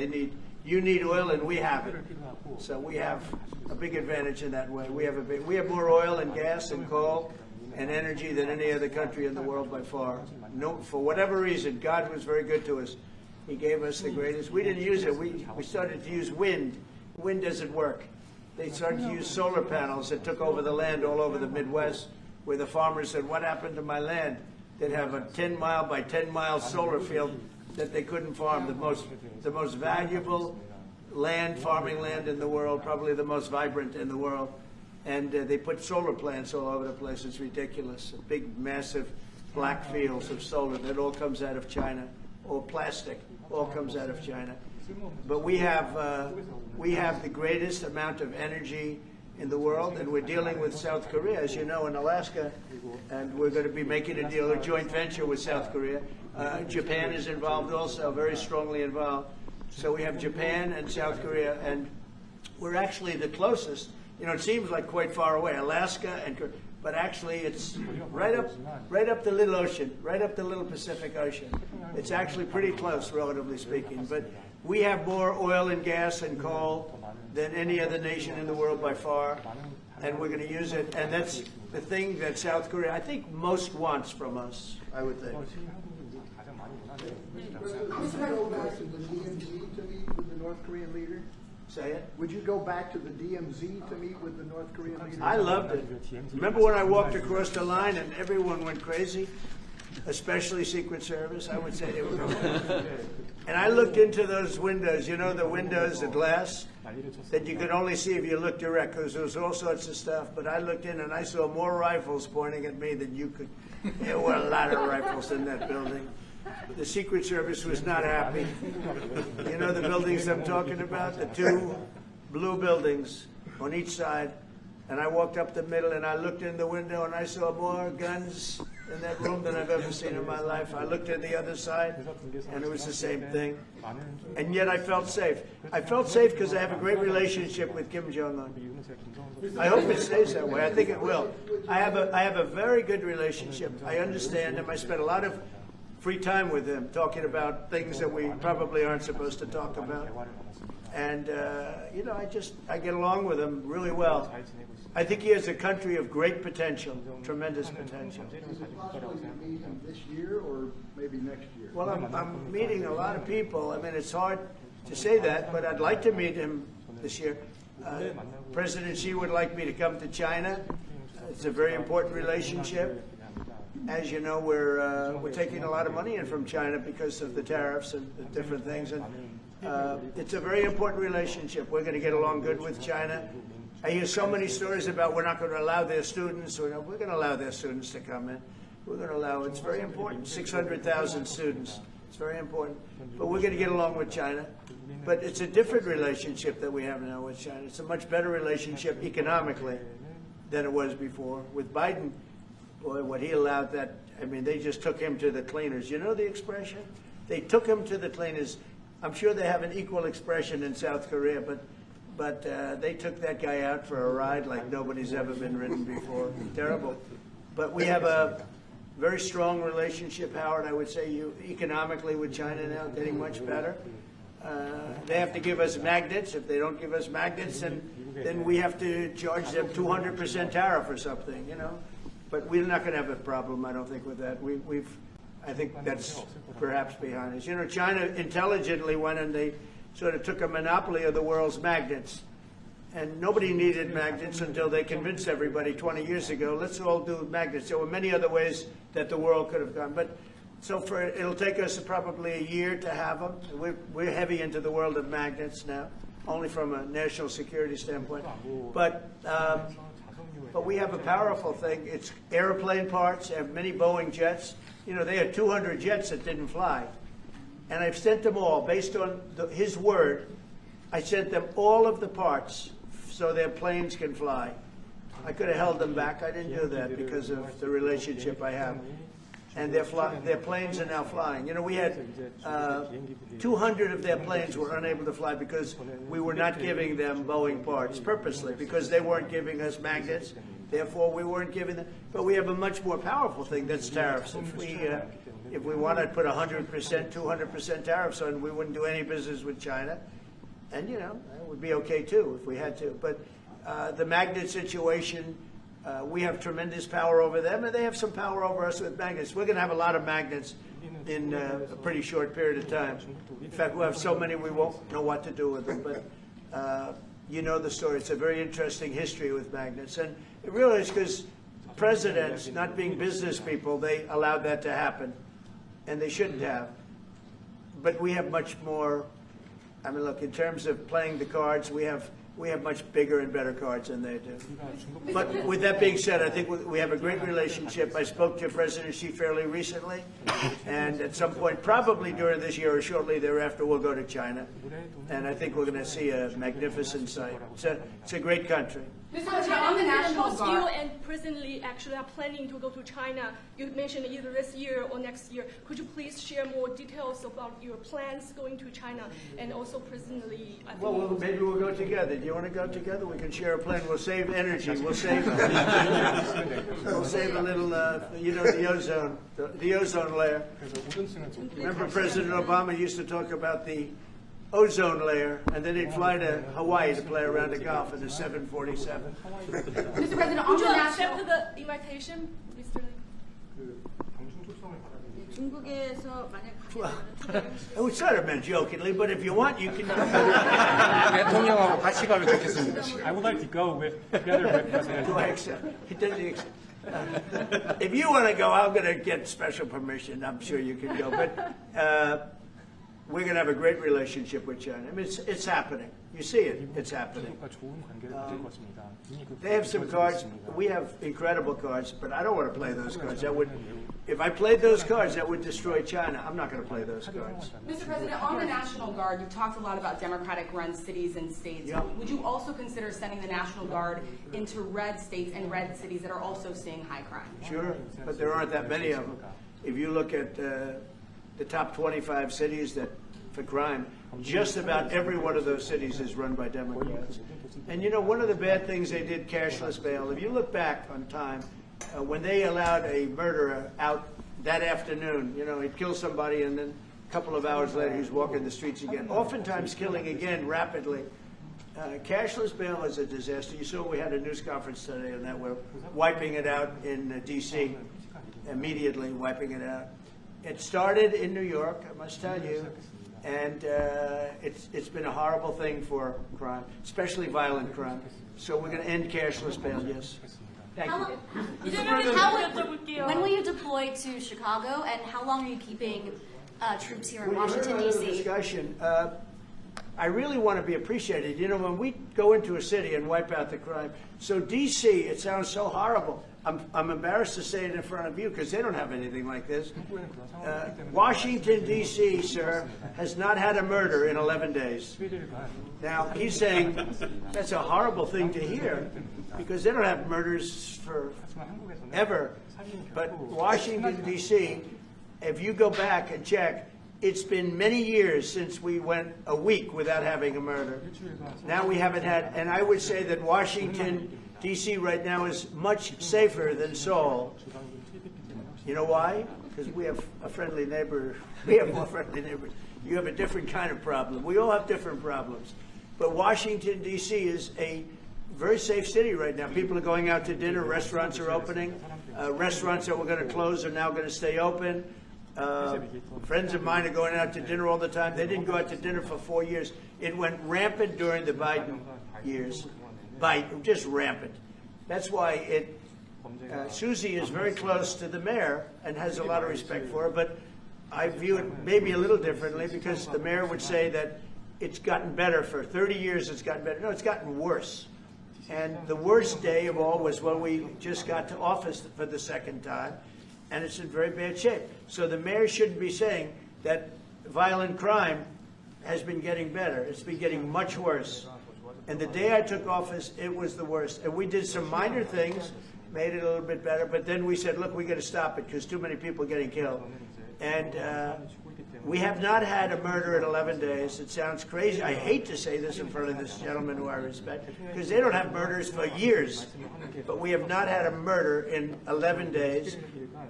You need oil and we have it. So we have a big advantage in that way. We have more oil and gas and coal and energy than any other country in the world by far. No, for whatever reason, God was very good to us. He gave us the greatest. We didn't use it. We started to use wind. Wind doesn't work. They started to use solar panels that took over the land all over the Midwest, where the farmers said, what happened to my land? They'd have a 10-mile by 10-mile solar field that they couldn't farm. The most valuable farming land in the world, probably the most vibrant in the world. And they put solar plants all over the place. It's ridiculous. Big, massive black fields of solar that all comes out of China, or plastic, all comes out of China. But we have the greatest amount of energy in the world, and we're dealing with South Korea, as you know, in Alaska, and we're going to be making a deal, a joint venture with South Korea. Japan is involved also, very strongly involved. So we have Japan and South Korea, and we're actually the closest. It seems like quite far away, Alaska, but actually it's right up the little ocean, right up the little Pacific Ocean. It's actually pretty close, relatively speaking. But we have more oil and gas and coal than any other nation in the world by far, and we're going to use it. And that's the thing that South Korea, I think, most wants from us, I would think. Would you go back to the DMZ to meet with the North Korean leader? Say it? Would you go back to the DMZ to meet with the North Korean leader? I loved it. Remember when I walked across the line and everyone went crazy? Especially Secret Service, I would say they were going. And I looked into those windows, the windows, the glass, that you could only see if you looked direct, because there was all sorts of stuff. But I looked in and I saw more rifles pointing at me than you could. There were a lot of rifles in that building. The Secret Service was not happy. You know the buildings I'm talking about? The two blue buildings on each side. And I walked up the middle and I looked in the window and I saw more guns in that room than I've ever seen in my life. I looked at the other side and it was the same thing. And yet I felt safe. I felt safe because I have a great relationship with Kim Jong-un. I hope it stays that way. I think it will. I have a very good relationship. I understand him. I spent a lot of free time with him talking about things that we probably aren't supposed to talk about. And, I get along with him really well. I think he has a country of great potential, tremendous potential. Is it possible to meet him this year or maybe next year? Well, I'm meeting a lot of people. I mean, it's hard to say that, but I'd like to meet him this year. President Xi would like me to come to China. It's a very important relationship. As you know, we're taking a lot of money in from China because of the tariffs and the different things, and it's a very important relationship. We're going to get along good with China. I hear so many stories about we're not going to allow their students, or we're going to allow their students to come in. We're going to allow, it's very important, 600,000 students. It's very important. But we're going to get along with China. But it's a different relationship that we have now with China. It's a much better relationship economically than it was before. With Biden, boy, what he allowed that, I mean, they just took him to the cleaners. You know the expression? They took him to the cleaners. I'm sure they have an equal expression in South Korea, but they took that guy out for a ride like nobody's ever been ridden before. Terrible. But we have a very strong relationship, Howard, I would say, economically with China now, getting much better. They have to give us magnets. If they don't give us magnets, then we have to charge them 200% tariff or something, you know. But we're not going to have a problem, I don't think, with that. I think that's perhaps behind us. You know, China intelligently went and they sort of took a monopoly of the world's magnets. And nobody needed magnets until they convinced everybody 20 years ago, let's all do magnets. There were many other ways that the world could have gone. But so it'll take us probably a year to have them. We're heavy into the world of magnets now, only from a national security standpoint. But we have a powerful thing. It's airplane parts. They have many Boeing jets. You know, they had 200 jets that didn't fly. And I've sent them all, based on his word, I sent them all of the parts so their planes can fly. I could have held them back. I didn't do that because of the relationship I have. And their planes are now flying. You know, we had 200 of their planes were unable to fly because we were not giving them Boeing parts purposely, because they weren't giving us magnets. Therefore, we weren't giving them. But we have a much more powerful thing, that's tariffs. If we wanted to put 100%, 200% tariffs on, we wouldn't do any business with China. And, you know, it would be okay, too, if we had to. But the magnet situation, we have tremendous power over them, and they have some power over us with magnets. We're going to have a lot of magnets in a pretty short period of time. In fact, we'll have so many we won't know what to do with them. But you know the story. It's a very interesting history with magnets. And it really is because presidents, not being business people, they allowed that to happen. And they shouldn't have. But we have much more. I mean, look, in terms of playing the cards, we have much bigger and better cards than they do. But with that being said, I think we have a great relationship. I spoke to President Xi fairly recently, and at some point, probably during this year or shortly thereafter, we'll go to China. And I think we're going to see a magnificent sight. It's a great country. Mr. President, on the National both Guard. you and President Lee actually are planning to go to China. You mentioned either this year or next year. Could you please share more details about your plans going to China and also President Lee? Well, maybe we'll go together. Do you want to go together? We can share a plane. We'll save energy. We'll save a little, you know, the ozone layer. Remember President Obama used to talk about the ozone layer, and then he'd fly to Hawaii to play around the golf in a 747. Mr. President, on Would the you National accept the invitation, Mr. Lee? 중국에서 만약 Well, we sort of meant jokingly, but if you want, you can. 대통령하고 같이 가면 좋겠습니다. I would like to go together with President Do I accept? He doesn't accept. If you want to go, I'm going to get special permission. I'm sure you can go. But we're going to have a great relationship with China. I mean, it's happening. You see it. It's happening. They have some cards. We have incredible cards, but I don't want to play those cards. If I played those cards, that would destroy China. I'm not going to play those cards. Mr. President, on the National Guard, you've talked a lot about Democratic-run cities and states. Yeah. Would you also consider sending the National Guard into red states and red cities that are also seeing high crime? Sure, but there aren't that many of them. If you look at the top 25 cities for crime, just about every one of those cities is run by Democrats. And you know, one of the bad things they did, cashless bail, if you look back on time, when they allowed a murderer out that afternoon, you know, he'd kill somebody and then a couple of hours later he's walking the streets again, oftentimes killing again rapidly. Cashless bail is a disaster. You saw we had a news conference today on that. We're wiping it out in D.C., immediately wiping it out. It started in New York, I must tell you. And it's been a horrible thing for crime, especially violent crime. So we're going to end cashless bail, yes. Thank you. When will you deploy to Chicago, and how long are you keeping troops here in Washington, We're in another D.C.? discussion. I really want to be appreciated. You know, when we go into a city and wipe out the crime, so D.C., it sounds so horrible. I'm embarrassed to say it in front of you because they don't have anything like this. Washington, D.C., sir, has not had a murder in 11 days. Now, he's saying that's a horrible thing to hear because they don't have murders for ever. But Washington, D.C., if you go back and check, it's been many years since we went a week without having a murder. Now we haven't had, and I would say that Washington, D.C. right now is much safer than Seoul. You know why? Because we have a friendly neighbor. We have more friendly neighbors. You have a different kind of problem. We all have different problems. But Washington, D.C. is a very safe city right now. People are going out to dinner. Restaurants are opening. Restaurants that were going to close are now going to stay open. Friends of mine are going out to dinner all the time. They didn't go out to dinner for 4 years. It went rampant during the Biden years. Just rampant. That's why Susie is very close to the mayor and has a lot of respect for her, but I view it maybe a little differently because the mayor would say that it's gotten better for 30 years, it's gotten better. No, it's gotten worse. And the worst day of all was when we just got to office for the second time, and it's in very bad shape. So the mayor shouldn't be saying that violent crime has been getting better. It's been getting much worse. And the day I took office, it was the worst. And we did some minor things, made it a little bit better, but then we said, look, we got to stop it because too many people are getting killed. And we have not had a murder in 11 days. It sounds crazy. I hate to say this in front of this gentleman who I respect, because they don't have murders for years. But we have not had a murder in 11 days.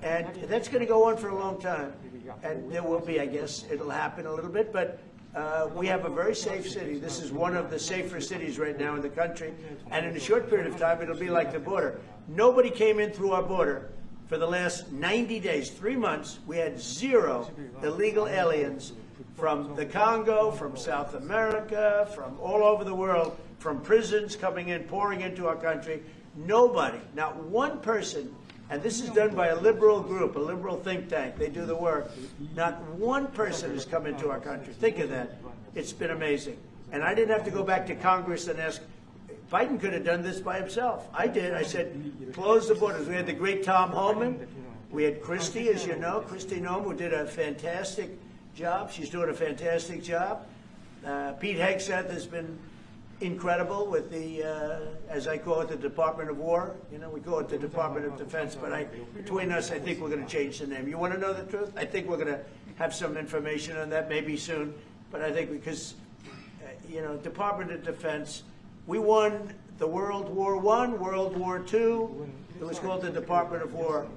And that's going to go on for a long time. And there will be, I guess, it'll happen a little bit, but we have a very safe city. This is one of the safer cities right now in the country. And in a short period of time, it'll be like the border. Nobody came in through our border for the last 90 days, 3 months. We had 0 illegal aliens from the Congo, from South America, from all over the world, from prisons coming in, pouring into our country. Nobody, not one person, and this is done by a liberal group, a liberal think tank. They do the work. Not one person has come into our country. Think of that. It's been amazing. And I didn't have to go back to Congress and ask. Biden could have done this by himself. I did. I said, close the borders. We had the great Tom Homan. We had Christie, as you know, Christie Noem, who did a fantastic job. She's doing a fantastic job. Pete Hegseth has been incredible with the, as I call it, the Department of War. You know, we call it the Department of Defense, but between us, I think we're going to change the name. You want to know the truth? I think we're going to have some information on that maybe soon, but I think because, you know, Department of Defense, we won the World War I, World War II. It was called the Department of War.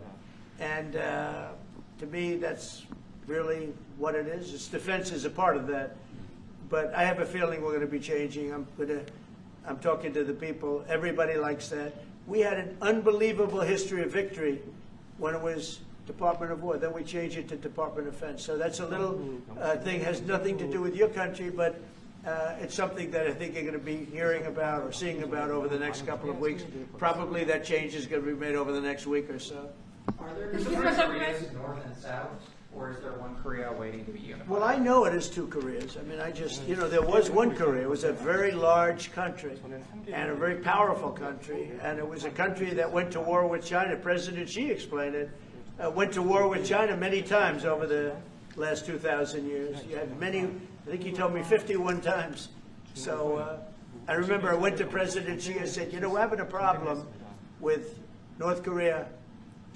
And to me, that's really what it is. Its defense is a part of that. But I have a feeling we're going to be changing. I'm talking to the people. Everybody likes that. We had an unbelievable history of victory when it was Department of War. Then we changed it to Department of Defense. So that's a little thing, has nothing to do with your country, but it's something that I think you're going to be hearing about or seeing about over the next couple of weeks. Probably that change is going to be made over the next week or so. Are there two Koreas, North and South, or is there one Korea waiting to be unified? Well, I know it is 2 Koreas. I mean, you know, there was one Korea. It was a very large country and a very powerful country. And it was a country that went to war with China. President Xi explained it. Went to war with China many times over the last 2,000 years. You had many, I think he told me 51 times. So I remember I went to President Xi and said, you know, we're having a problem with North Korea.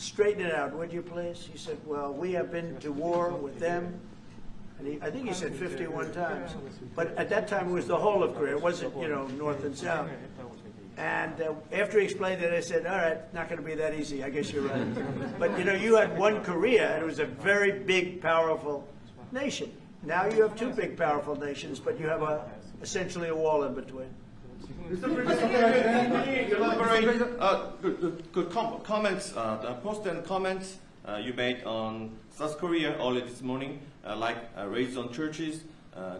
Straighten it out, would you please? He said, well, we have been to war with them. And I think he said 51 times. But at that time, it was the whole of Korea. It wasn't, you know, North and South. And after he explained it, I said, all right, not going to be that easy. I guess you're right. But, you know, you had one Korea, and it was a very big, powerful nation. Now you have 2 big, powerful nations, but you have essentially a wall in between. Mr. President, can you elaborate good comments, the post and comments you made on South Korea early this morning, like raids on churches,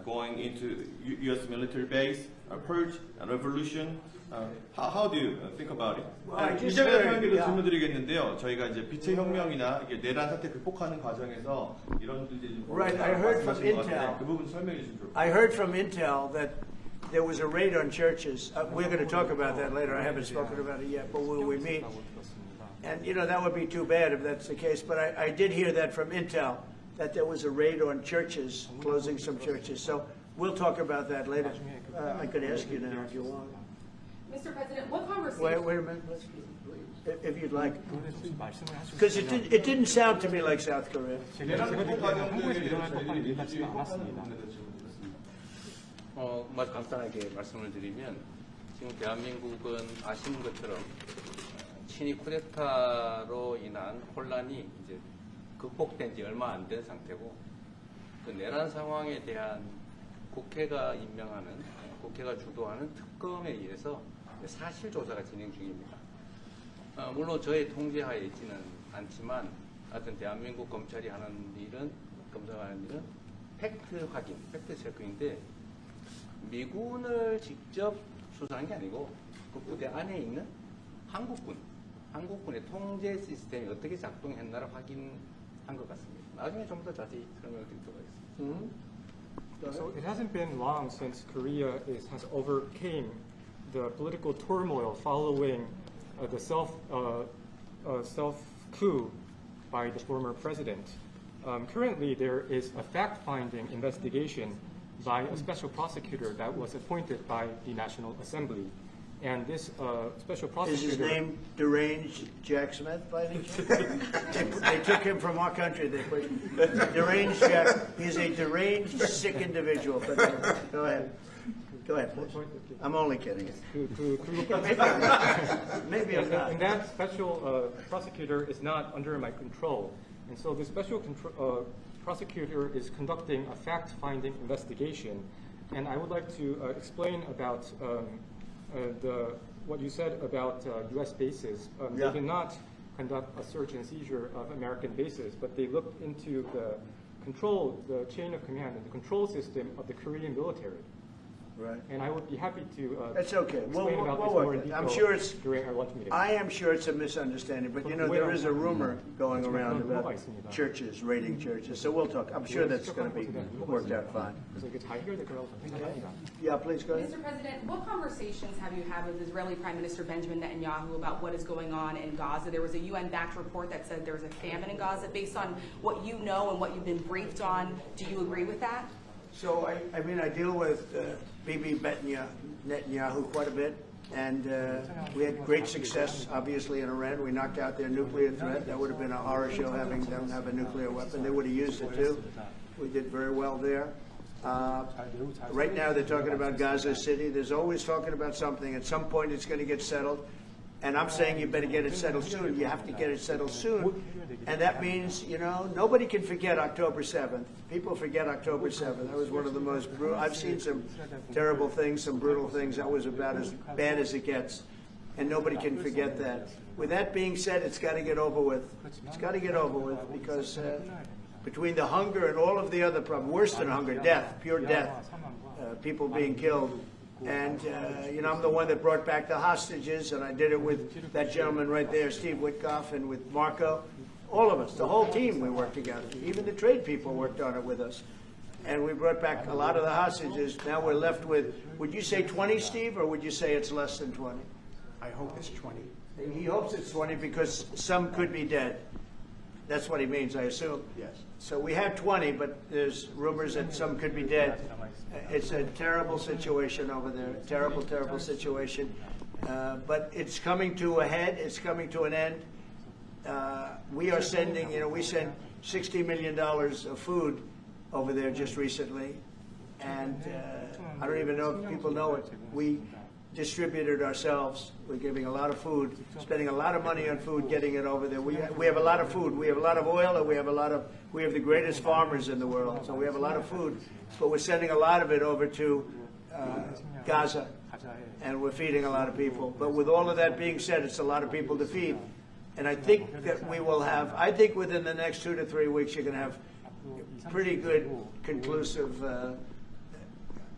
going into U.S. military base, purge, revolution. How do you think about it? 이재명 대통령께도 질문드리겠는데요. 저희가 이제 빛의 혁명이나 이게 내란 사태 극복하는 과정에서 이런 이제 Right, I heard from Intel. 그 부분 설명해 주시면 좋을 것 같아요. I heard from Intel that there was a raid on churches. We're going to talk about that later. I haven't spoken about it yet, but when we meet, and that would be too bad if that's the case. But I did hear that from Intel, that there was a raid on churches, closing some churches. So we'll talk about that later. I could ask you now if you want. Mr. President, what conversation? Wait a minute, if you'd like, because it didn't sound to me like South Korea. 뭐 간단하게 말씀을 드리면 지금 대한민국은 아시는 것처럼 친위 쿠데타로 인한 혼란이 이제 극복된 지 얼마 안 된 상태고 그 내란 상황에 대한 국회가 임명하는 국회가 주도하는 특검에 의해서 사실 조사가 진행 중입니다. 물론 저의 통제하에 있지는 않지만 하여튼 대한민국 검찰이 하는 일은 팩트 확인, 팩트 체크인데 미군을 직접 수사한 게 아니고 그 부대 안에 있는 한국군의 통제 시스템이 어떻게 작동했나를 확인한 것 같습니다. 나중에 좀 더 자세히 설명을 드리도록 하겠습니다. So it hasn't been long since Korea has overcame the political turmoil following the self coup by the former president. Currently, there is a fact-finding investigation by a special prosecutor that was appointed by the National Assembly. And this special prosecutor... Is his name Deranged Jack Smith by any chance? They took him from our country. They put Deranged Jack. He's a deranged, sick individual. But go ahead. Go ahead, please. I'm only kidding. Maybe I'm not. And that special prosecutor is not under my control. And so the special prosecutor is conducting a fact-finding investigation. And I would like to explain about what you said about U.S. bases. They did not conduct a search and seizure of American bases, but they looked into the chain of command and the control system of the Korean military. Right. And I would be happy to That's okay. explain about this more in detail I'm sure it's during our lunch meeting. I am sure it's a misunderstanding, but there is a rumor going around about churches, raiding churches. So we'll talk. I'm sure that's going to be worked out fine. Yeah, please go ahead. Mr. President, what conversations have you had with Israeli Prime Minister Benjamin Netanyahu about what is going on in Gaza? There was a UN-backed report that said there was a famine in Gaza. Based on what you know and what you've been briefed on, do you agree with that? So, I deal with Bibi Netanyahu quite a bit, and we had great success, obviously, in Iran. We knocked out their nuclear threat. That would have been a horror show having them have a nuclear weapon. They would have used it, too. We did very well there. Right now, they're talking about Gaza City. There's always talking about something. At some point, it's going to get settled. And I'm saying you better get it settled soon. You have to get it settled soon. And that means, nobody can forget October 7th. People forget October 7th. That was one of the most brutal. I've seen some terrible things, some brutal things. That was about as bad as it gets. And nobody can forget that. With that being said, it's got to get over with. It's got to get over with because between the hunger and all of the other problems, worse than hunger, death, pure death, people being killed. And, I'm the one that brought back the hostages, and I did it with that gentleman right there, Steve Witkoff, and with Marco. All of us, the whole team, we worked together. Even the trade people worked on it with us. And we brought back a lot of the hostages. Now we're left with, would you say 20, Steve, or would you say it's less than 20? I hope it's 20. He hopes it's 20 because some could be dead. That's what he means, I assume. Yes. So we have 20, but there's rumors that some could be dead. It's a terrible situation over there, terrible, terrible situation. But it's coming to a head. It's coming to an end. We are sending, we sent $60 million of food over there just recently. And I don't even know if people know it. We distributed ourselves. We're giving a lot of food, spending a lot of money on food, getting it over there. We have a lot of food. We have a lot of oil, and we have the greatest farmers in the world. So we have a lot of food, but we're sending a lot of it over to Gaza, and we're feeding a lot of people. But with all of that being said, it's a lot of people to feed. And I think that we will have, within the next 2 to 3 weeks, you're going to have pretty good, conclusive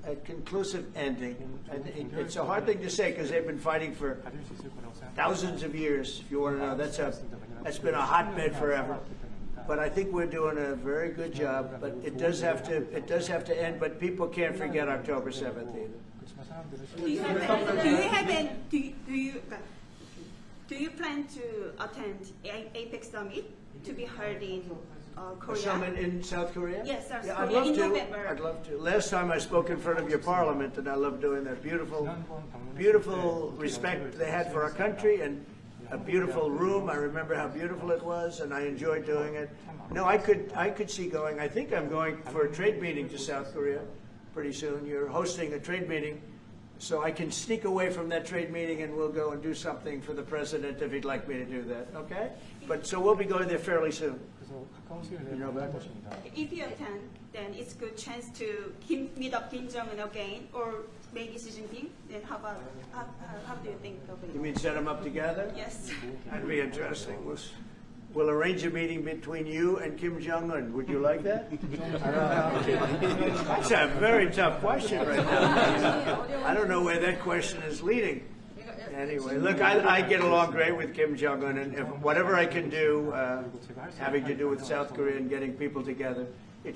a conclusive ending. And it's a hard thing to say because they've been fighting for thousands of years. If you want to know, that's been a hotbed forever. But I think we're doing a very good job. But it does have to end. But people can't forget October 7th either. Do you plan to attend APEC summit to be held in A Korea? summit in South Korea? Yes, South Yeah, I'd Korea love in to. November. I'd love to. Last time I spoke in front of your parliament, and I love doing that. Beautiful respect they had for our country, and a beautiful room. I remember how beautiful it was, and I enjoyed doing it. No, I could see going. I think I'm going for a trade meeting to South Korea pretty soon. You're hosting a trade meeting, so I can sneak away from that trade meeting, and we'll go and do something for the president if he'd like me to do that. Okay? But so we'll be going there fairly soon. You know about that? If you attend, then it's good chance to meet up Kim Jong-un again, or maybe Xi Jinping. Then how do you think of it? You mean set them up together? Yes. That'd be interesting. We'll arrange a meeting between you and Kim Jong-un. Would you like that? That's a very tough question right now. I don't know where that question is leading. Anyway, look, I get along great with Kim Jong-un, and if whatever I can do having to do with South Korea and getting people together, you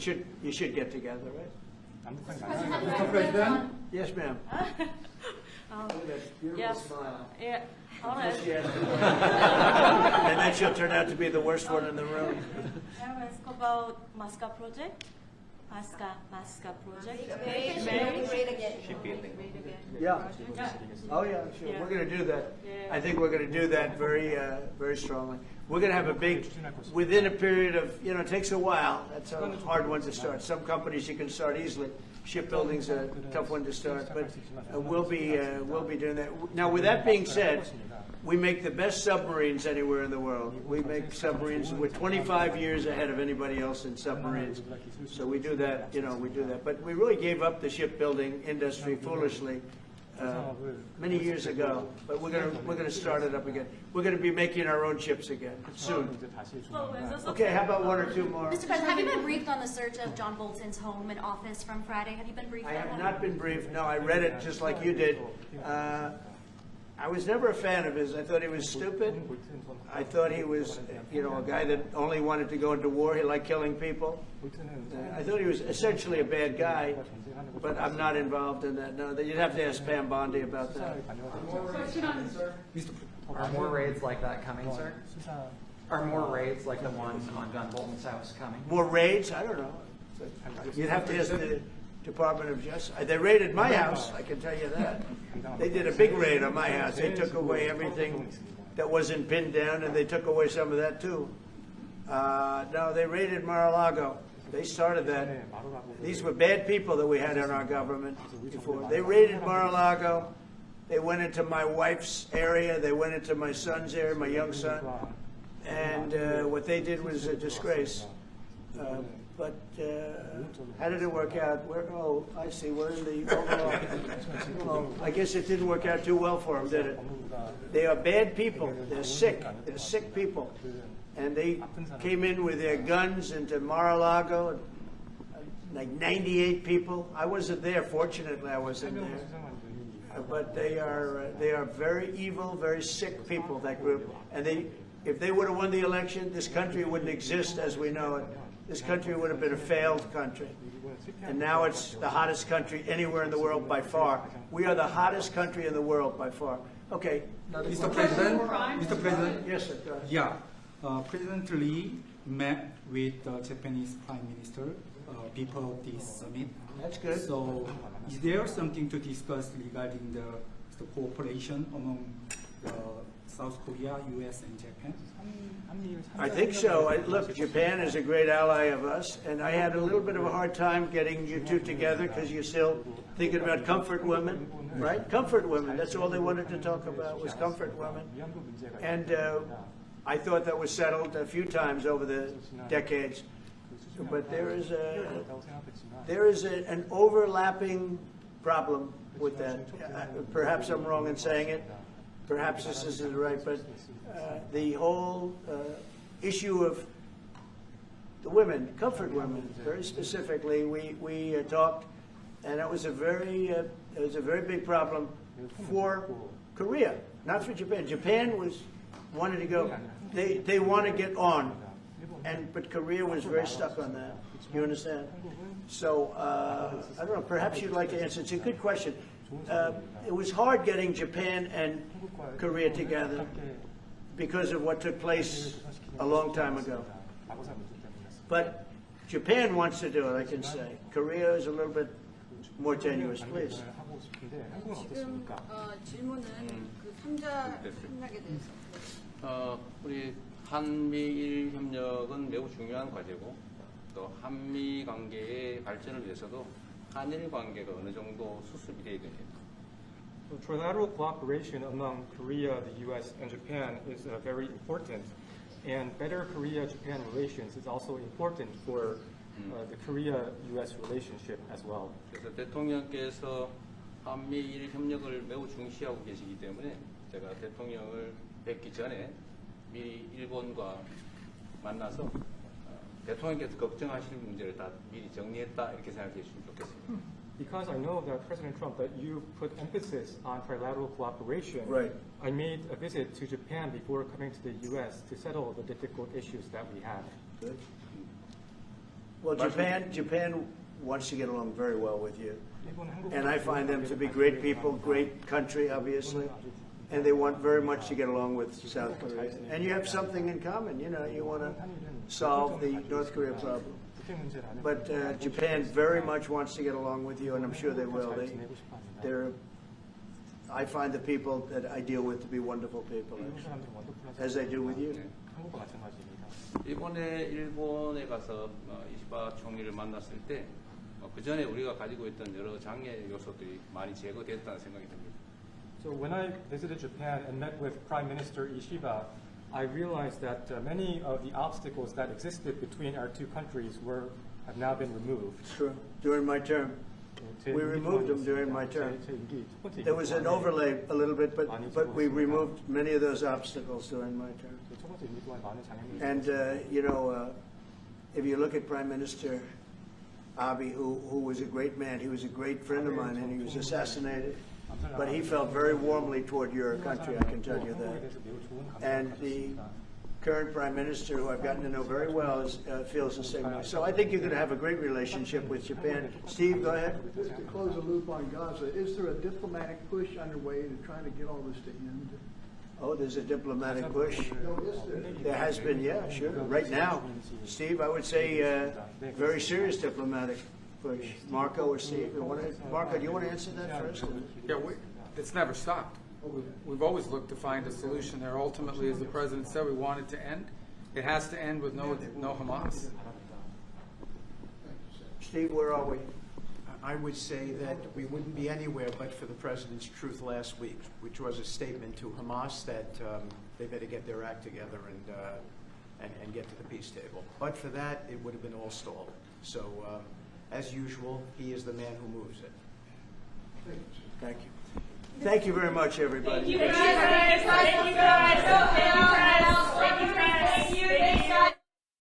should get together, right? Mr. President? Yes, ma'am. Yes. Smile. Yeah. All right. And then she'll turn out to be the worst one in the room. Can I ask about Masca project? Masca project. Yeah. Oh, yeah, sure. We're going to do that. I think we're going to do that very strongly. We're going to have a big, within a period of, it takes a while. That's a hard one to start. Some companies you can start easily. Shipbuilding's a tough one to start, but we'll be doing that. Now, with that being said, we make the best submarines anywhere in the world. We make submarines. We're 25 years ahead of anybody else in submarines. So we do that, we do that. But we really gave up the shipbuilding industry foolishly many years ago. But we're gonna start it up again. We're gonna be making our own ships again soon. Okay, how about one or two more? Mr. President, have you been briefed on the search of John Bolton's home and office from Friday? Have you been briefed I on have that? not been briefed. No, I read it just like you did. I was never a fan of his. I thought he was stupid. I thought he was, a guy that only wanted to go into war. He liked killing people. I thought he was essentially a bad guy, but I'm not involved in that. No, you'd have to ask Pam Bondi about that. Are more raids like that coming, sir? Are more raids like the one on John Bolton's house coming? More raids? I don't know. You'd have to ask the Department of Justice. They raided my house, I can tell you that. They did a big raid on my house. They took away everything that wasn't pinned down, and they took away some of that too. No, they raided Mar-a-Lago. They started that. These were bad people that we had in our government before. They raided Mar-a-Lago. They went into my wife's area. They went into my son's area, my young son. And what they did was a disgrace. But how did it work out? I see. We're in the overall. I guess it didn't work out too well for them, did it? They are bad people. They're sick. They're sick people. And they came in with their guns into Mar-a-Lago, like 98 people. I wasn't there. Fortunately, I wasn't there. But they are very evil, very sick people, that group. And if they would have won the election, this country wouldn't exist as we know it. This country would have been a failed country. And now it's the hottest country anywhere in the world by far. We are the hottest country in the world by far. Okay. Mr. President? Mr. President? Yes, sir. Yeah. President Lee met with the Japanese Prime Minister before this summit. That's good. So is there something to discuss regarding the cooperation among South Korea, U.S., and Japan? I think so. Look, Japan is a great ally of us, and I had a little bit of a hard time getting you two together because you're still thinking about comfort women, right? Comfort women. That's all they wanted to talk about was comfort women. And I thought that was settled a few times over the decades. But there is an overlapping problem with that. Perhaps I'm wrong in saying it. Perhaps this isn't right, but the whole issue of the women, comfort women, very specifically, we talked And it was a very big problem for Korea, not for Japan. Japan wanted to go. They want to get on, but Korea was very stuck on that. You understand? So I don't know. Perhaps you'd like to answer. It's a good question. It was hard getting Japan and Korea together because of what took place a long time ago. But Japan wants to do it, I can say. Korea is a little bit more tenuous, please. 지금 질문은 그 3자 협력에 대해서. 우리 한미일 협력은 매우 중요한 과제고 또 한미 관계의 발전을 위해서도 한일 관계가 어느 정도 수습이 돼야 됩니다. So trilateral cooperation among Korea, the U.S., and Japan is very important, and better Korea-Japan relations is also important for the Korea-U.S. relationship as well. 그래서 대통령께서 한미일 협력을 매우 중시하고 계시기 때문에 제가 대통령을 뵙기 전에 미리 일본과 만나서 대통령께서 걱정하실 문제를 다 미리 정리했다 이렇게 생각해 주시면 좋겠습니다. Because I know that President Trump, that you put emphasis on trilateral cooperation, Right. I made a visit to Japan before coming to the U.S. to settle the difficult issues that we have. Good. Well, Japan wants to get along very well with you. And I find them to be great people, great country, obviously. And they want very much to get along with South Korea. And you have something in common, you know, you want to solve the North Korea problem. But Japan very much wants to get along with you, and I'm sure they will. I find the people that I deal with to be wonderful people, actually, as I do with you. 이번에 일본에 가서 이시바 총리를 만났을 때 그 전에 우리가 가지고 있던 여러 장애 요소들이 많이 제거됐다는 생각이 듭니다. So when I visited Japan and met with Prime Minister Ishiba, I realized that many of the obstacles that existed between our two countries have now been removed. True. During my term. We removed them during my term. There was an overlay a little bit, but we removed many of those obstacles during my term. And, you know, if you look at Prime Minister Abe, who was a great man, he was a great friend of mine, and he was assassinated. But he felt very warmly toward your country, I can tell you that. And the current Prime Minister, who I've gotten to know very well, feels the same way. So I think you're going to have a great relationship with Japan. Steve, go ahead. Just to close the loop on Gaza, is there a diplomatic push underway to try to get all this to end? Oh, there's a diplomatic push. No, is there? There has been, yeah, sure. Right now, Steve, I would say very serious diplomatic push. Marco or Steve? Marco, do you want to answer that first? Yeah, it's never stopped. We've always looked to find a solution there. Ultimately, as the president said, we want it to end. It has to end with no Hamas. Steve, where are we? I would say that we wouldn't be anywhere but for the president's truth last week, which was a statement to Hamas that they better get their act together and get to the peace table. But for that, it would have been all stalled. So, as usual, he is the man who moves it. Thank you. Thank you very much, everybody. Thank you guys. Thank you guys. Thank you guys. Thank you guys. Thank you guys.